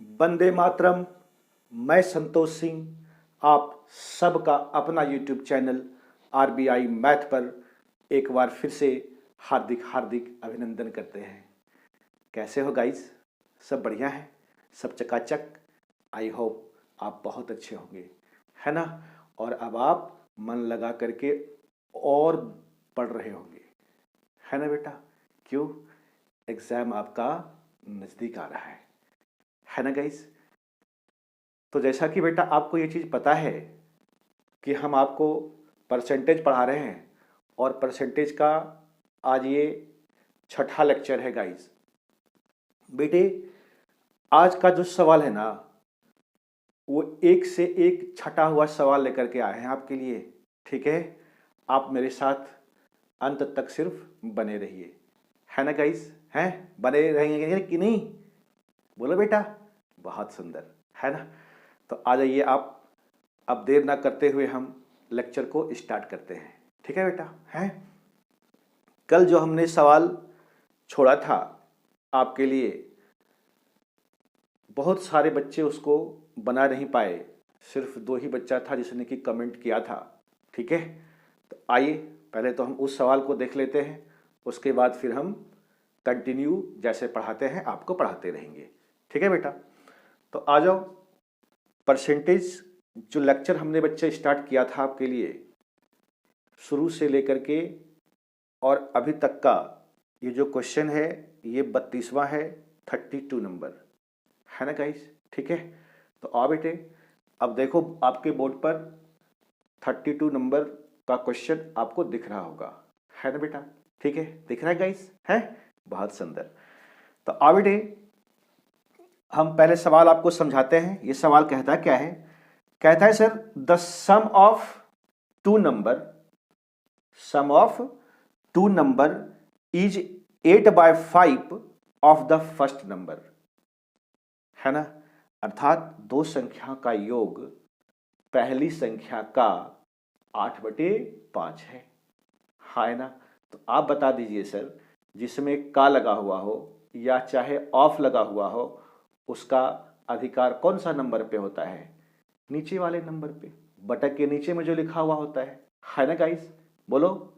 वंदे मातरम। मैं संतोष सिंह आप सबका अपना यूट्यूब चैनल आरबीआई मैथ पर एक बार फिर से हार्दिक हार्दिक अभिनंदन करते हैं। कैसे हो गाइस? सब बढ़िया है, सब चकाचक। आई होप आप बहुत अच्छे होंगे, है ना? और अब आप मन लगा करके और पढ़ रहे होंगे, है ना बेटा? क्यों? एग्ज़ाम आपका नज़दीक आ रहा है ना गाइस? तो जैसा कि बेटा आपको ये चीज़ पता है कि हम आपको परसेंटेज पढ़ा रहे हैं और परसेंटेज का आज ये छठा लेक्चर है गाइस। बेटे आज का जो सवाल है ना, वो एक से एक छटा हुआ सवाल लेकर के आए हैं आपके लिए। ठीक है, आप मेरे साथ अंत तक सिर्फ बने रहिए, है ना गाइस? हैं, बने रहेंगे कि नहीं? बोलो बेटा। बहुत सुंदर, है ना? तो आ जाइए आप, अब देर ना करते हुए हम लेक्चर को स्टार्ट करते हैं। ठीक है बेटा? हैं, कल जो हमने सवाल छोड़ा था आपके लिए, बहुत सारे बच्चे उसको बना नहीं पाए, सिर्फ 2 ही बच्चा था जिसने कि कमेंट किया था। ठीक है, तो आइए पहले तो हम उस सवाल को देख लेते हैं, उसके बाद फिर हम कंटिन्यू जैसे पढ़ाते हैं आपको पढ़ाते रहेंगे। ठीक है बेटा? तो आ जाओ। परसेंटेज जो लेक्चर हमने बच्चे स्टार्ट किया था आपके लिए, शुरू से लेकर के और अभी तक का ये जो क्वेश्चन है, ये 32वां है, 32 नंबर, है ना गाइस? ठीक है, तो आओ बेटे, अब देखो आपके बोर्ड पर 32 नंबर का क्वेश्चन आपको दिख रहा होगा, है ना बेटा? ठीक है, दिख रहा है गाइस? है, बहुत सुंदर। तो आओ बेटे, हम पहले सवाल आपको समझाते हैं। ये सवाल कहता क्या है? कहता है sir, the sum of two number is 8/5 of the first number, है ना? अर्थात दो संख्या का योग पहली संख्या का 8/5 है ना? तो आप बता दीजिए सर, जिसमें का लगा हुआ हो या चाहे ऑफ लगा हुआ हो, उसका अधिकार कौन सा नंबर पे होता है? नीचे वाले नंबर पे, बटक के नीचे में जो लिखा हुआ होता है ना गाइस? बोलो,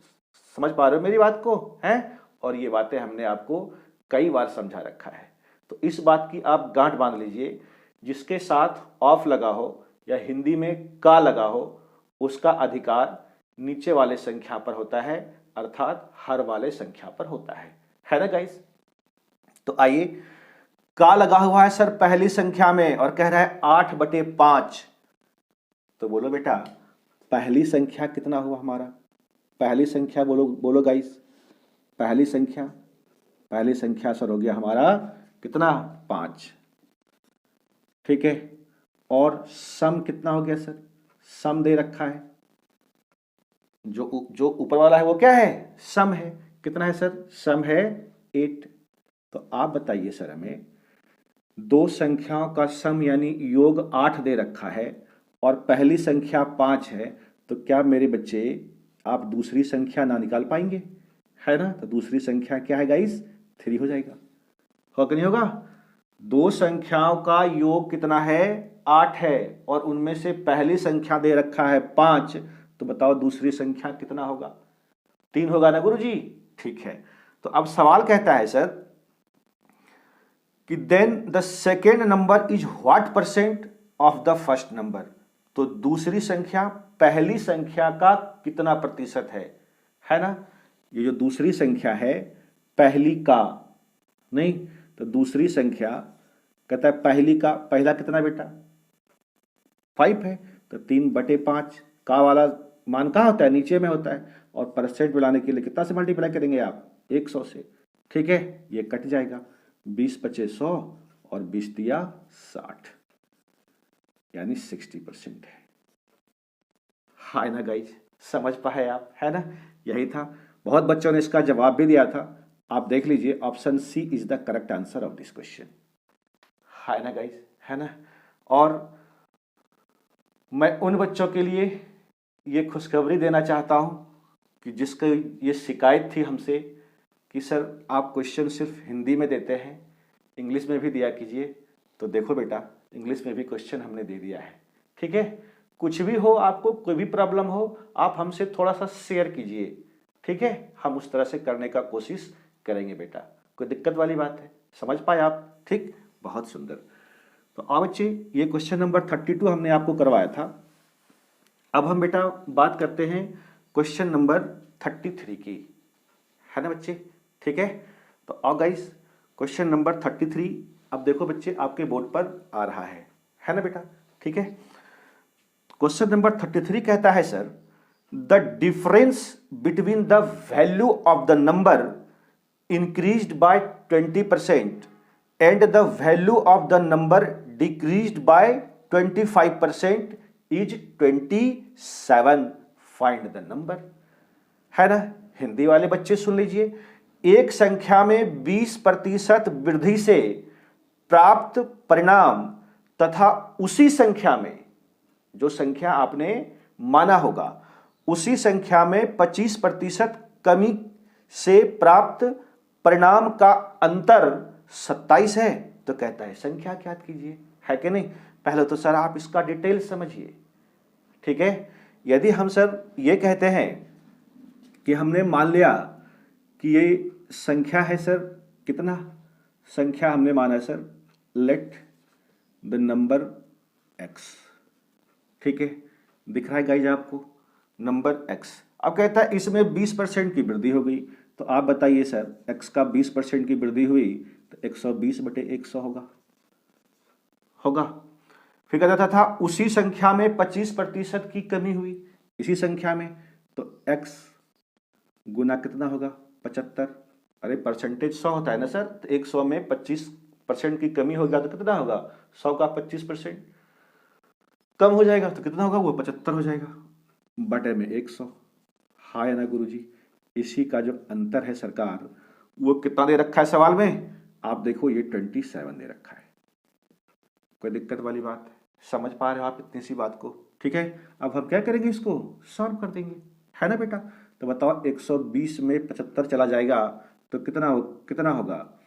समझ पा रहे हो मेरी बात को? हैं, और ये बातें हमने आपको कई बार समझा रखा है, तो इस बात की आप गांठ बांध लीजिए। जिसके साथ ऑफ लगा हो या हिंदी में का लगा हो, उसका अधिकार नीचे वाले संख्या पर होता है, अर्थात हर वाले संख्या पर होता है ना गाइस? तो आइए, का लगा हुआ है सर पहली संख्या में और कह रहा है 8/5। तो बोलो बेटा, पहली संख्या कितना हुआ हमारा? पहली संख्या बोलो बोलो गाइस, पहली संख्या सर हो गया हमारा कितना? 5। ठीक है, और सम कितना हो गया सर? सम दे रखा है, जो ऊपर वाला है वो क्या है? सम है। कितना है सर? सम है 8। तो आप बताइए सर, हमें दो संख्याओं का सम यानी योग 8 दे रखा है और पहली संख्या 5 है, तो क्या मेरे बच्चे आप दूसरी संख्या ना निकाल पाएंगे? है ना? तो दूसरी संख्या क्या है गाइस? 3 हो जाएगा। हो कि नहीं होगा? दो संख्याओं का योग कितना है? 8 है, और उनमें से पहली संख्या दे रखा है 5, तो बताओ दूसरी संख्या कितना होगा? 3 होगा ना गुरुजी? ठीक है, तो अब सवाल कहता है सर कि then the second number is what percent of the first number? तो दूसरी संख्या पहली संख्या का कितना प्रतिशत है ना? ये जो दूसरी संख्या है, पहली का नहीं, तो दूसरी संख्या कहता है पहली का, पहला कितना बेटा? 5 है, तो 3/5। का वाला मान कहाँ होता है? नीचे में होता है, और परसेंट मिलाने के लिए कितना से मल्टीप्लाई करेंगे आप? 100 से। ठीक है, ये कट जाएगा, 20×5 100 और 20 दिया 60, यानी 60% है ना गाइज? समझ पाए आप? है ना? यही था। बहुत बच्चों ने इसका जवाब भी दिया था, आप देख लीजिए, option C is the correct answer of this question, है ना गाइज? है ना? और मैं उन बच्चों के लिए ये खुशखबरी देना चाहता हूं कि जिसका ये शिकायत थी हमसे कि सर आप क्वेश्चन सिर्फ हिंदी में देते हैं, इंग्लिश में भी दिया कीजिए, तो देखो बेटा, इंग्लिश में भी क्वेश्चन हमने दे दिया है, ठीक है। कुछ भी हो, आपको कोई भी प्रॉब्लम हो, आप हमसे थोड़ा सा शेयर कीजिए, ठीक है। हम उस तरह से करने का कोशिश करेंगे बेटा। कोई दिक्कत वाली बात है? समझ पाए आप? ठीक, बहुत सुंदर। तो आओ बच्चे, ये क्वेश्चन नंबर 32 हमने आपको करवाया था। अब हम बेटा बात करते हैं क्वेश्चन नंबर 33 की, है ना बच्चे, ठीक है। तो आओ गाइस, क्वेश्चन नंबर 33 अब देखो बच्चे आपके बोर्ड पर आ रहा है ना बेटा, ठीक है। क्वेश्चन नंबर 33 कहता है sir, the difference between the value of the number increased by 20% and the value of the number decreased by 25% is 27. Find the number, है ना। हिंदी वाले बच्चे सुन लीजिए, एक संख्या में 20% वृद्धि से प्राप्त परिणाम तथा उसी संख्या में, जो संख्या आपने माना होगा, उसी संख्या में 25% कमी से प्राप्त परिणाम का अंतर 27 है। तो कहता है संख्या ज्ञात कीजिए, है कि नहीं। पहले तो सर आप इसका डिटेल समझिए, ठीक है। यदि हम सर ये कहते हैं कि हमने मान लिया कि ये संख्या है सर, कितना संख्या हमने माना sir, let the number x, ठीक है। दिख रहा है गाइज आपको नंबर x। अब कहता है इसमें 20% की वृद्धि हो गई, तो आप बताइए सर x का 20% की वृद्धि हुई तो 120/100 होगा। फिर कहता था उसी संख्या में 25% की कमी हुई इसी संख्या में, तो x गुना कितना होगा, 75। अरे परसेंटेज 100 होता है ना सर, तो 100 में 25% की कमी होगा तो कितना होगा, 100 का 25% कम हो जाएगा तो कितना होगा, वो 75 हो जाएगा, बटे में 100। हाँ या ना गुरुजी। इसी का जो अंतर है सरकार, वो कितना दे रखा है सवाल में, आप देखो ये 27 दे रखा है। कोई दिक्कत वाली बात है? समझ पा रहे हो आप इतनी सी बात को, ठीक है। अब हम क्या करेंगे, इसको सॉल्व कर देंगे, है ना बेटा। तो बताओ 120 में 75 चला जाएगा तो कितना होगा,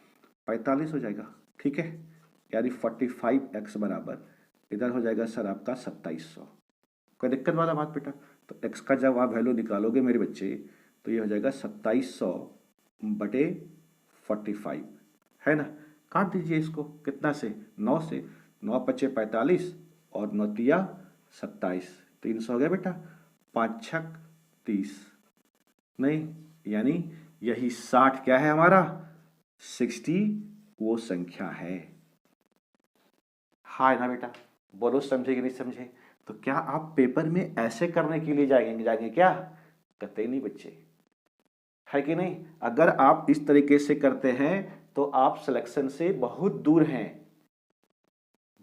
45 हो जाएगा, ठीक है। यानी 45x बराबर इधर हो जाएगा सर आपका 2700। कोई दिक्कत वाला बात बेटा। तो x का जब आप वैल्यू निकालोगे मेरे बच्चे, तो ये हो जाएगा 2700/45, है ना। काट दीजिए इसको, कितना से, 9 से, 9 पचे 45 और 9 तिया 27, 300 हो गया बेटा। 5 छक 30, नहीं यानी यही 60 क्या है हमारा, 60 वो संख्या है। हाँ ना बेटा, बोलो समझे कि नहीं समझे। तो क्या आप पेपर में ऐसे करने के लिए जाएंगे क्या, कहते नहीं बच्चे, है कि नहीं। अगर आप इस तरीके से करते हैं तो आप सिलेक्शन से बहुत दूर हैं।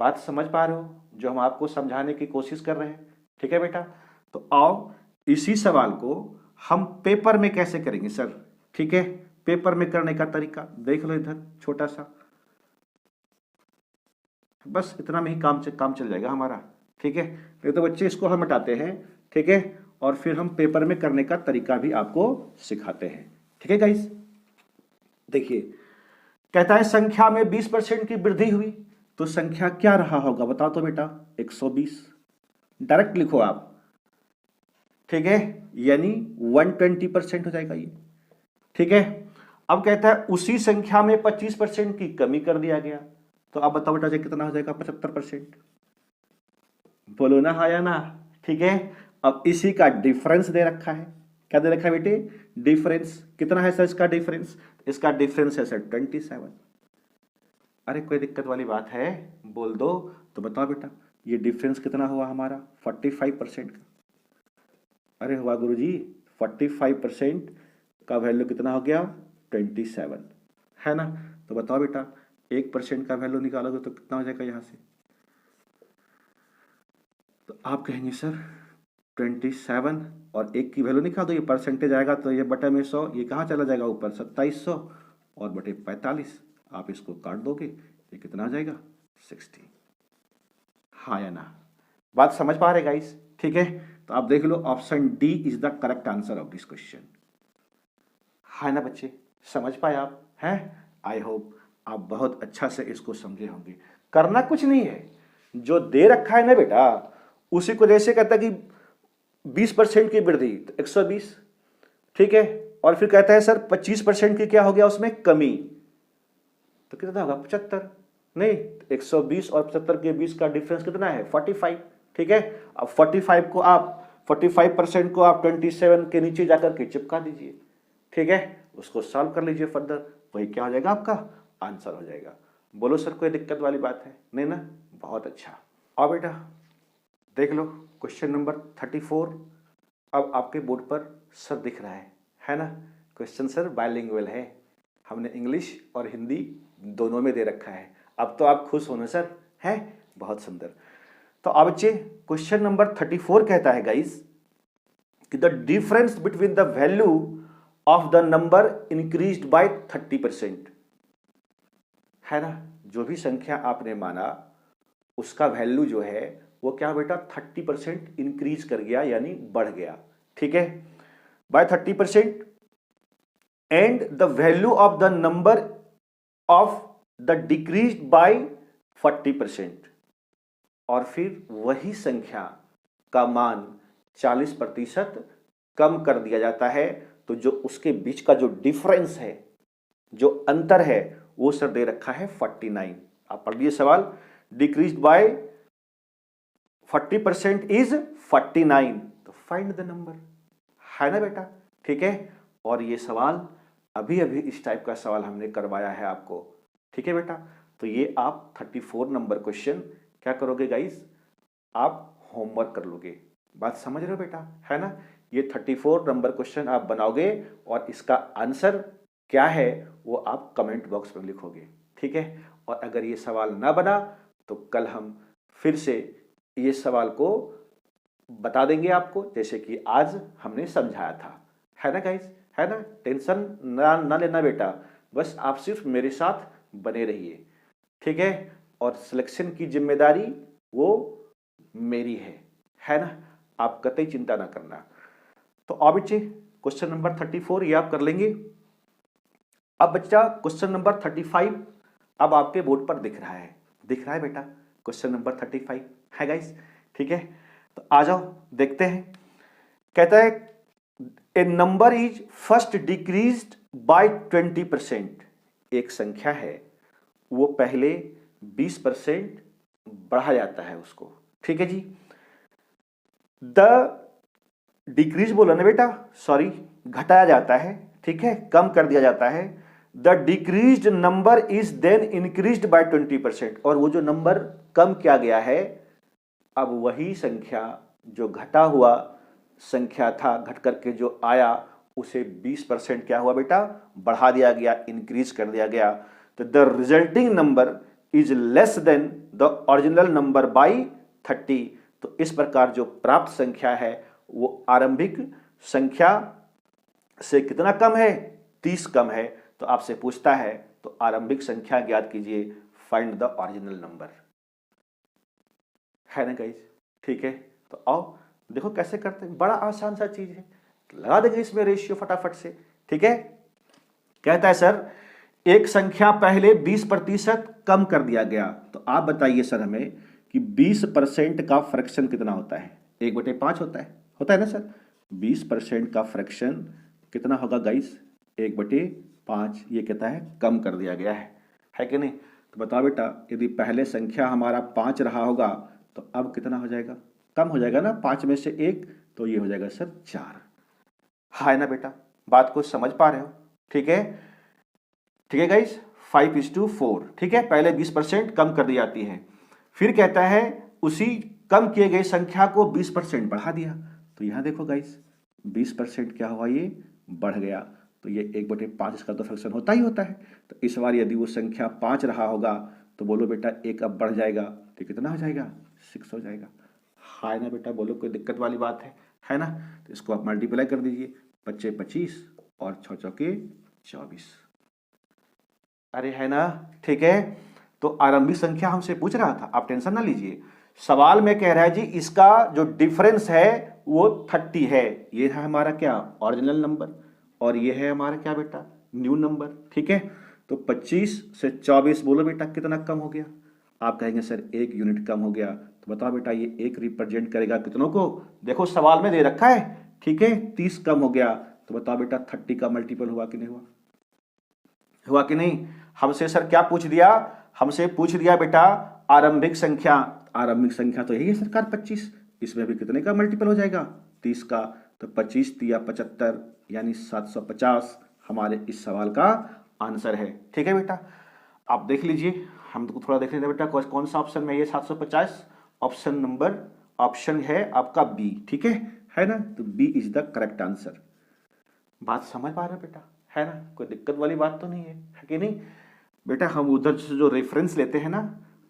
बात समझ पा रहे हो जो हम आपको समझाने की कोशिश कर रहे हैं, ठीक है बेटा। तो आओ इसी सवाल को हम पेपर में कैसे करेंगे सर, ठीक है। पेपर में करने का तरीका देख लो, इधर छोटा सा, बस इतना में ही काम चल जाएगा हमारा, ठीक है। तो बच्चे इसको हम हटाते हैं, ठीक है, और फिर हम पेपर में करने का तरीका भी आपको सिखाते हैं, ठीक है गाइस। देखिए कहता है संख्या में 20% की वृद्धि हुई, तो संख्या क्या रहा होगा बताओ तो बेटा, 120। डायरेक्ट लिखो आप, ठीक है, यानी 120% हो जाएगा ये, ठीक है। अब कहता है उसी संख्या में 25% की कमी कर दिया गया, तो अब बताओ बेटा कितना हो जाएगा, 75%। बोलो ना हाँ या ना, ठीक है। अब इसी का डिफरेंस दे रखा है, क्या दे रखा है बेटे, डिफरेंस कितना है सर इसका डिफरेंस, इसका डिफरेंस है सर 27। अरे कोई दिक्कत वाली बात है बोल दो, तो बताओ बेटा ये डिफरेंस कितना हुआ हमारा, 45% का। अरे हुआ गुरुजी, 45% का वैल्यू कितना हो गया, 27, है ना। तो बताओ बेटा 1% का वैल्यू निकालोगे तो कितना हो जाएगा यहाँ से, तो आप कहेंगे सर 27 और 1 की वैल्यू निकाल दो, ये परसेंटेज आएगा तो ये बटे में 100, ये कहाँ चला जाएगा ऊपर, 2700 और बटे 45, आप इसको काट दोगे, ये कितना आ जाएगा, 60। हाँ या ना, बात समझ पा रहे गाइस, ठीक है। तो आप देख लो option D is the correct answer of this question, है ना बच्चे, समझ पाए आप हैं। आई होप आप बहुत अच्छा से इसको समझे होंगे। करना कुछ नहीं है, जो दे रखा है ना बेटा उसी को जैसे कहता है कि 20% की वृद्धि तो 120, ठीक है, और फिर कहता है सर 25% की क्या हो गया उसमें कमी, तो कितना होगा 75, नहीं 120 और 75 के बीच का डिफरेंस कितना है 45, ठीक है। अब 45 को आप 45% को आप 27 के नीचे जाकर के चिपका दीजिए, ठीक है, उसको सॉल्व कर लीजिए फर्दर, वही क्या हो जाएगा आपका आंसर हो जाएगा। बोलो सर कोई दिक्कत वाली बात है नहीं ना, बहुत अच्छा। आओ बेटा देख लो क्वेश्चन नंबर 34, अब आपके बोर्ड पर सर दिख रहा है ना, क्वेश्चन सर बायलिंगुअल है, हमने इंग्लिश और हिंदी दोनों में दे रखा है, अब तो आप खुश होना सर है, बहुत सुंदर। तो अब बच्चे क्वेश्चन नंबर 34 कहता है गाइस कि the difference between the value of the number increased by 30%, है ना, जो भी संख्या आपने माना उसका वैल्यू जो है वो क्या बेटा 30% इंक्रीज कर गया यानी बढ़ गया, ठीक है, by 30%, and the value of the number of the decrease by 40%, और फिर वही संख्या का मान 40% कम कर दिया जाता है, तो जो उसके बीच का जो डिफरेंस है, जो अंतर है वो सर दे रखा है 49। आप पढ़ लीजिए सवाल, डिक्रीज बाय 40% इज 49, तो फाइंड द नंबर, है ना बेटा, ठीक है। और ये सवाल अभी अभी इस टाइप का सवाल हमने करवाया है आपको, ठीक है बेटा। तो ये आप 34 नंबर क्वेश्चन क्या करोगे गाइस, आप होमवर्क कर लोगे, बात समझ रहे हो बेटा, है ना। ये 34 नंबर क्वेश्चन आप बनाओगे और इसका आंसर क्या है वो आप कमेंट बॉक्स में लिखोगे, ठीक है। और अगर ये सवाल ना बना तो कल हम फिर से ये सवाल को बता देंगे आपको, जैसे कि आज हमने समझाया था, है ना गाइस, है ना। टेंशन ना लेना बेटा, बस आप सिर्फ मेरे साथ बने रहिए, ठीक है। और सिलेक्शन की जिम्मेदारी वो मेरी है ना, आप कतई चिंता ना करना। तो अब बच्चे क्वेश्चन नंबर 34 ये आप कर लेंगे। अब बच्चा क्वेश्चन नंबर 35 अब आपके बोर्ड पर दिख रहा है बेटा, क्वेश्चन नंबर 35 है गाइस, ठीक है। तो आ जाओ देखते हैं, कहता है a number is first decreased by 20%, एक संख्या है वो पहले 20% बढ़ा जाता है उसको, ठीक है जी। द डिक्रीज बोला ना बेटा, सॉरी घटाया जाता है, ठीक है, कम कर दिया जाता है। The decreased number is then increased by 20%, और वो जो नंबर कम किया गया है अब वही संख्या जो घटा हुआ संख्या था घट करके जो आया उसे 20% क्या हुआ बेटा बढ़ा दिया गया, इंक्रीज कर दिया गया। तो the resulting number is less than the original number by 30, तो इस प्रकार जो प्राप्त संख्या है वो आरंभिक संख्या से कितना कम है 30 कम है। तो आपसे पूछता है तो आरंभिक संख्या ज्ञात कीजिए, फाइंड द ओरिजिनल नंबर, है ना गाइस, ठीक है। तो आओ देखो कैसे करते हैं, बड़ा आसान सा चीज है, लगा देंगे इसमें रेशियो फटाफट से, ठीक है। कहता है सर एक संख्या पहले 20% कम कर दिया गया, तो आप बताइए सर हमें कि 20% का फ्रैक्शन कितना होता है, 1/5 होता है ना सर। 20% का फ्रैक्शन कितना होगा गाइस 1/5, ये कहता है कम कर दिया गया है कि नहीं। तो बताओ बेटा यदि पहले संख्या हमारा 5 रहा होगा तो अब कितना हो जाएगा, कम हो जाएगा ना 5 में से 1, तो ये हो जाएगा सर 4, है ना बेटा, बात को समझ पा रहे हो, ठीक है गाइस, 5:4, ठीक है। पहले 20% कम कर दी जाती है, फिर कहता है उसी कम किए गए संख्या को 20% बढ़ा दिया, तो यहां देखो गाइस 20% क्या हुआ ये बढ़ गया, तो ये 1/5 इसका तो फ्रैक्शन होता है। तो इस बार यदि वो संख्या 5 रहा होगा तो बोलो बेटा 1 अब बढ़ जाएगा तो कितना हो जाएगा 6 हो जाएगा, है ना बेटा, बोलो कोई दिक्कत वाली बात है ना। तो इसको आप मल्टीप्लाई कर दीजिए, 5 25 और 6 चौके 24, अरे है ना, ठीक है। तो आरंभिक संख्या हमसे पूछ रहा था, आप टेंशन ना लीजिए, सवाल में कह रहा है जी इसका जो डिफरेंस है वो 30 है, ये है हमारा क्या ओरिजिनल नंबर और ये है हमारा क्या बेटा न्यू नंबर, ठीक है। तो 25 से 24 बोलो बेटा कितना कम हो गया, आप कहेंगे सर 1 यूनिट कम हो गया, तो बताओ बेटा ये 1 रिप्रेजेंट करेगा कितनों को? देखो सवाल में दे रखा है, ठीक है, 30 कम हो गया, तो बताओ बेटा 30 का मल्टीपल हुआ कि नहीं हुआ? हुआ कि नहीं? हमसे सर क्या पूछ दिया? हमसे पूछ दिया बेटा आरंभिक संख्या। आरंभिक संख्या तो यही है सरकार 25, इसमें भी कितने का मल्टीपल हो जाएगा? 30 का। तो 25 तिया 75 यानी 750 हमारे इस सवाल का आंसर है। ठीक है बेटा, आप देख लीजिए, हम तो थोड़ा देख लेते हैं बेटा कौन सा ऑप्शन में ये 750। ऑप्शन है आपका बी, ठीक है ना? तो B is the correct answer. बात समझ पा रहे हो बेटा, है ना? कोई दिक्कत वाली बात तो नहीं है कि नहीं बेटा? हम उधर से जो रेफरेंस लेते हैं ना,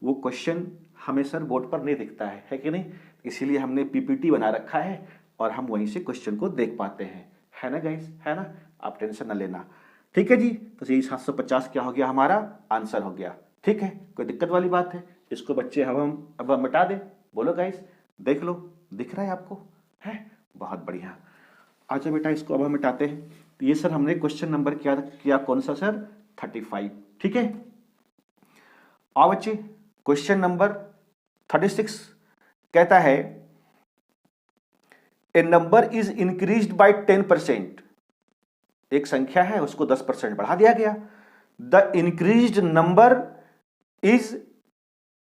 वो क्वेश्चन हमें सर बोर्ड पर नहीं दिखता है कि नहीं? इसीलिए हमने पीपीटी बना रखा है और हम वहीं से क्वेश्चन को देख पाते हैं, है ना गाइस? है ना? आप टेंशन ना लेना, ठीक है जी। तो यही 750 क्या हो गया? हमारा आंसर हो गया। ठीक है, कोई दिक्कत वाली बात है? इसको बच्चे अब हम मिटा दें? बोलो गाइस, देख लो, दिख रहा है आपको? है, बहुत बढ़िया। अच्छा बेटा, इसको अब हम मिटाते हैं। तो ये सर हमने क्वेश्चन नंबर क्या किया? कौन सा सर? 35। ठीक है, आओ बच्चे क्वेश्चन नंबर 36 कहता है a number is increased by 10%। एक संख्या है उसको 10% बढ़ा दिया गया। The increased number is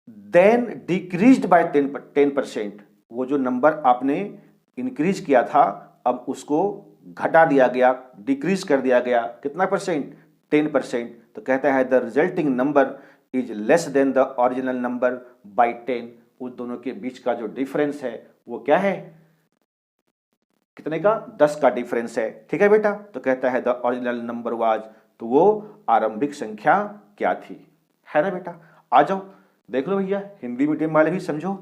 then decreased by 10%। वो जो नंबर आपने इंक्रीज किया था अब उसको घटा दिया गया, डिक्रीज कर दिया गया। कितना परसेंट? 10%। तो कहता है the resulting number is less than the original number by 10। उस दोनों के बीच का जो डिफरेंस है वो क्या है? कितने का? 10 का डिफरेंस है। ठीक है बेटा, तो कहता है द ओरिजिनल नंबर वाज, तो वो आरंभिक संख्या क्या थी? है ना बेटा? आ जाओ देख लो भैया, हिंदी मीडियम वाले भी समझो।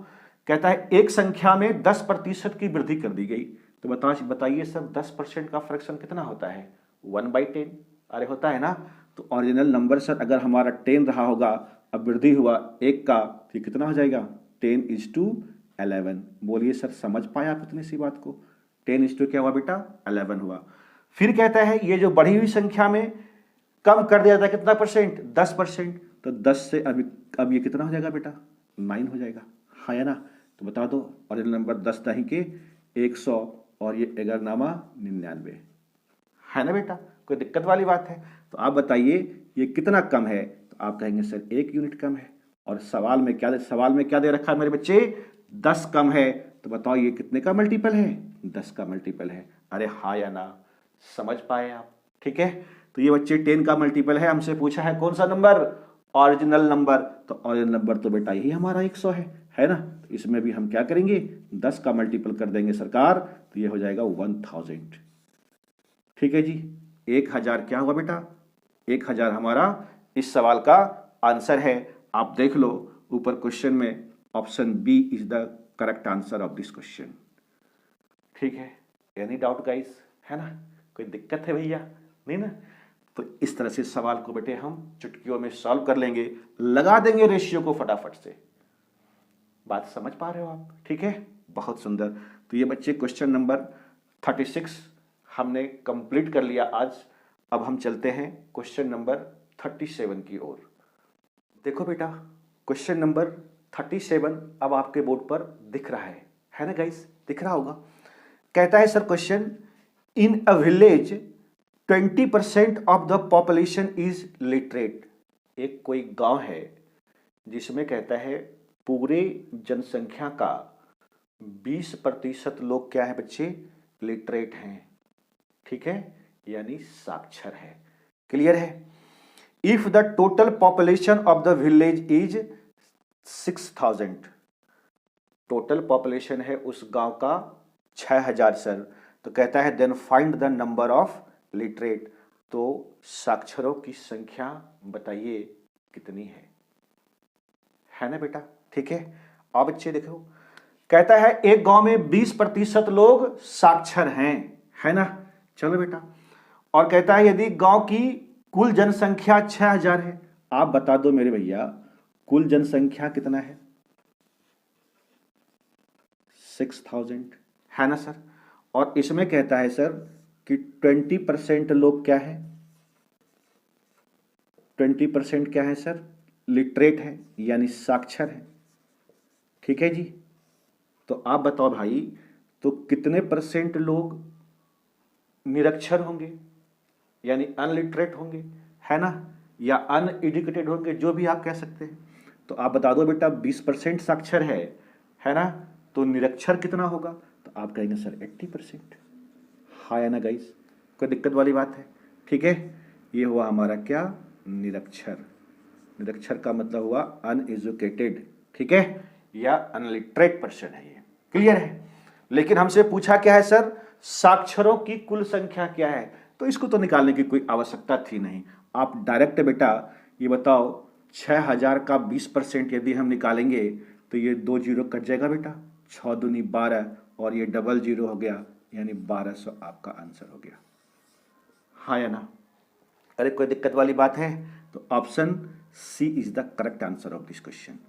कहता है एक संख्या में 10% की वृद्धि कर दी गई। तो बताइए सर 10% का फ्रैक्शन कितना होता है? 1/10। अरे होता है ना? तो ओरिजिनल नंबर सर अगर हमारा 10 रहा होगा, अब वृद्धि हुआ 1 का, तो कितना हो जाएगा? 10:11। बोलिए सर, समझ पाया आप इतनी सी बात को? 10 क्या हुआ बेटा? 11 हुआ। फिर कहता है ये जो बढ़ी हुई संख्या में कम कर दिया जाता है कितना परसेंट? 10%। तो 10 से अब ये कितना हो जाएगा बेटा? 9 हो जाएगा, हाँ या ना? तो बता दो, ओरिजिनल नंबर 10 दही के 100 और ये 11×99, है ना बेटा? कोई दिक्कत वाली बात है? तो आप बताइए ये कितना कम है? तो आप कहेंगे सर 1 यूनिट कम है। और सवाल में क्या दे रखा है मेरे बच्चे? 10 कम है। तो बताओ ये कितने का मल्टीपल है? 10 का मल्टीपल है। अरे हाँ या ना? समझ पाए आप? ठीक है, तो ये बच्चे 10 का मल्टीपल है। हमसे पूछा है कौन सा नंबर? Original number. तो ओरिजिनल नंबर तो बेटा यही हमारा 100 है ना? तो इसमें भी हम क्या करेंगे? 10 का मल्टीपल कर देंगे सरकार, तो ये हो जाएगा 1000। ठीक है जी, 1000 क्या हुआ बेटा? 1000 हमारा इस सवाल का आंसर है। आप देख लो ऊपर क्वेश्चन में option B is the correct answer of this question. ठीक है, एनी डाउट गाइस? है ना? कोई दिक्कत है भैया? नहीं ना? तो इस तरह से सवाल को बेटे हम चुटकियों में सॉल्व कर लेंगे, लगा देंगे रेशियो को फटाफट से। बात समझ पा रहे हो आप? ठीक है, बहुत सुंदर। तो ये बच्चे क्वेश्चन नंबर 36 हमने कंप्लीट कर लिया आज। अब हम चलते हैं क्वेश्चन नंबर 37 की ओर। देखो बेटा, क्वेश्चन नंबर 37 अब आपके बोर्ड पर दिख रहा है ना गाइस? दिख रहा होगा। कहता है sir question, in a village 20% of the population is literate. एक कोई गांव है जिसमें कहता है पूरे जनसंख्या का 20% लोग क्या है बच्चे? लिटरेट हैं। ठीक है, यानी साक्षर है। क्लियर है? If the total population of the village is 6000, total population है उस गांव का 6000 सर। तो कहता है then find the number of literate. तो साक्षरों की संख्या बताइए कितनी है ना बेटा? ठीक है, अब बच्चे देखो, कहता है एक गांव में 20% लोग साक्षर हैं, है ना? चलो बेटा, और कहता है यदि गांव की कुल जनसंख्या 6000 है, आप बता दो मेरे भैया कुल जनसंख्या कितना है? 6000, है ना सर? और इसमें कहता है सर कि 20% लोग क्या है? 20% क्या है सर? लिटरेट है यानी साक्षर है। ठीक है जी। तो आप बताओ भाई, तो कितने % लोग निरक्षर होंगे यानी अनलिटरेट होंगे, है ना, या अनएजुकेटेड होंगे, जो भी आप कह सकते हैं। तो आप बता दो बेटा, 20% साक्षर है ना, तो निरक्षर कितना होगा? तो आप कहेंगे सर 80%। हाँ या ना गाइस, कोई दिक्कत वाली बात है? ठीक है, ये हुआ हमारा क्या, निरक्षर। निरक्षर का मतलब हुआ अनएजुकेटेड, ठीक है, या अनलिटरेट पर्सन है ये। क्लियर है? लेकिन हमसे पूछा क्या है सर, साक्षरों की कुल संख्या क्या है? तो इसको तो निकालने की कोई आवश्यकता थी नहीं। आप डायरेक्ट बेटा ये बताओ, 6000 का 20% यदि हम निकालेंगे तो ये 2 जीरो कट जाएगा बेटा, 6 दूनी 12 और ये डबल जीरो हो गया, यानी 1200 आपका आंसर हो गया। हाँ या ना? अरे कोई दिक्कत वाली बात है? तो option C is the correct answer of this question.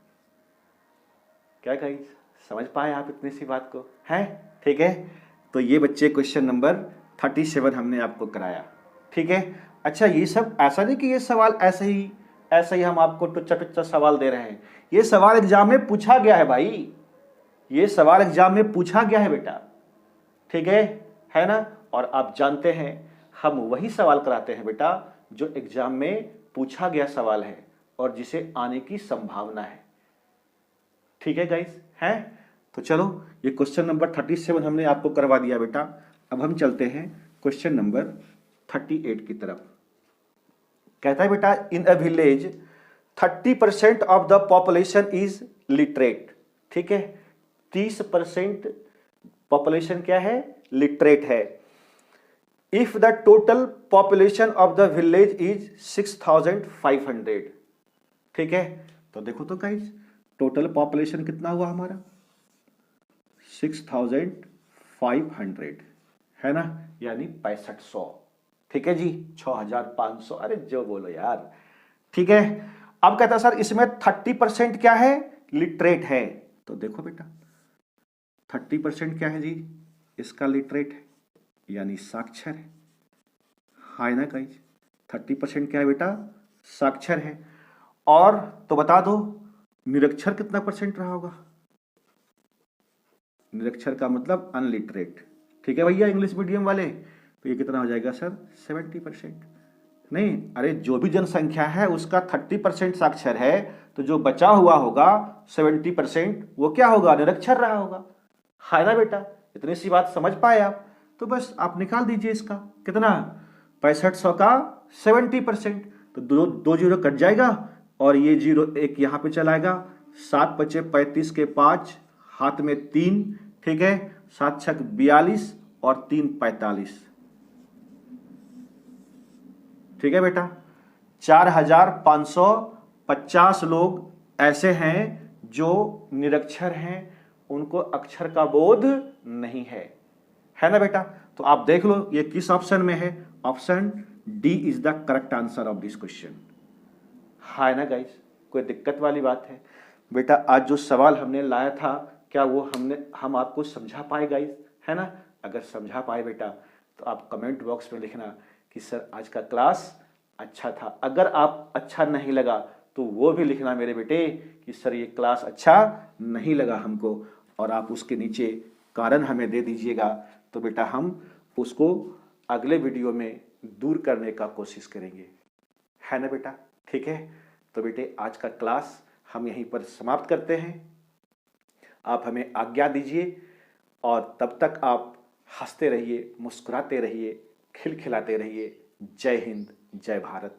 क्या गाइस, समझ पाए आप इतनी सी बात को? है ठीक है। तो ये बच्चे क्वेश्चन नंबर 37 हमने आपको कराया। ठीक है। अच्छा, ये सब ऐसा नहीं कि ये सवाल ऐसे ही हम आपको टुच्चा टुच्चा सवाल दे रहे हैं। ये सवाल एग्जाम में पूछा गया है भाई, ये सवाल एग्जाम में पूछा गया है बेटा। ठीक है ना? और आप जानते हैं हम वही सवाल कराते हैं बेटा जो एग्जाम में पूछा गया सवाल है और जिसे आने की संभावना है। ठीक है गाइस, हैं? तो चलो, ये क्वेश्चन नंबर 37 हमने आपको करवा दिया बेटा। अब हम चलते हैं क्वेश्चन नंबर 38 की तरफ। कहता है बेटा, in a village 30% of the population is literate. ठीक है, 30% पॉपुलेशन क्या है, लिटरेट है। If the total population of the village is 6500। ठीक है, तो देखो तो गाइस, टोटल पॉपुलेशन कितना हुआ हमारा, 6500, है ना, यानी 6500। ठीक है जी, 6500, अरे जो बोलो यार। ठीक है। अब कहता है सर इसमें 30% क्या है, लिटरेट है। तो देखो बेटा, 30% क्या है जी, इसका लिटरेट है यानी साक्षर है। हाँ ना गाइस, 30% क्या है बेटा, साक्षर है। और तो बता दो निरक्षर कितना % रहा होगा? निरक्षर का मतलब अनलिटरेट। ठीक है भैया, इंग्लिश मीडियम वाले, तो ये कितना हो जाएगा सर, 70%। नहीं, अरे जो भी जनसंख्या है उसका 30% साक्षर है, तो जो बचा हुआ होगा 70% वो क्या होगा, निरक्षर रहा होगा। है ना बेटा? इतनी सी बात समझ पाए आप? तो बस आप निकाल दीजिए इसका कितना, 6500 का 70%, तो दो जीरो कट जाएगा और ये जीरो एक यहां पे चलाएगा। 7 बचे 35 के 5, हाथ में 3। ठीक है, 7 छक 42 और 3 45। ठीक है बेटा, 4550 लोग ऐसे हैं जो निरक्षर हैं, उनको अक्षर का बोध नहीं है ना बेटा? तो आप देख लो ये किस ऑप्शन में है, option D is the correct answer of this question. है ना गाइस, कोई दिक्कत वाली बात है? बेटा आज जो सवाल हमने लाया था, क्या वो हम आपको समझा पाए गाइस, है ना? अगर समझा पाए बेटा तो आप कमेंट बॉक्स में लिखना कि सर आज का क्लास अच्छा था। अगर आप अच्छा नहीं लगा तो वो भी लिखना मेरे बेटे कि सर ये क्लास अच्छा नहीं लगा हमको, और आप उसके नीचे कारण हमें दे दीजिएगा, तो बेटा हम उसको अगले वीडियो में दूर करने का कोशिश करेंगे, है ना बेटा? ठीक है, तो बेटे आज का क्लास हम यहीं पर समाप्त करते हैं। आप हमें आज्ञा दीजिए और तब तक आप हंसते रहिए, मुस्कुराते रहिए, खिलखिलाते रहिए। जय हिंद, जय भारत।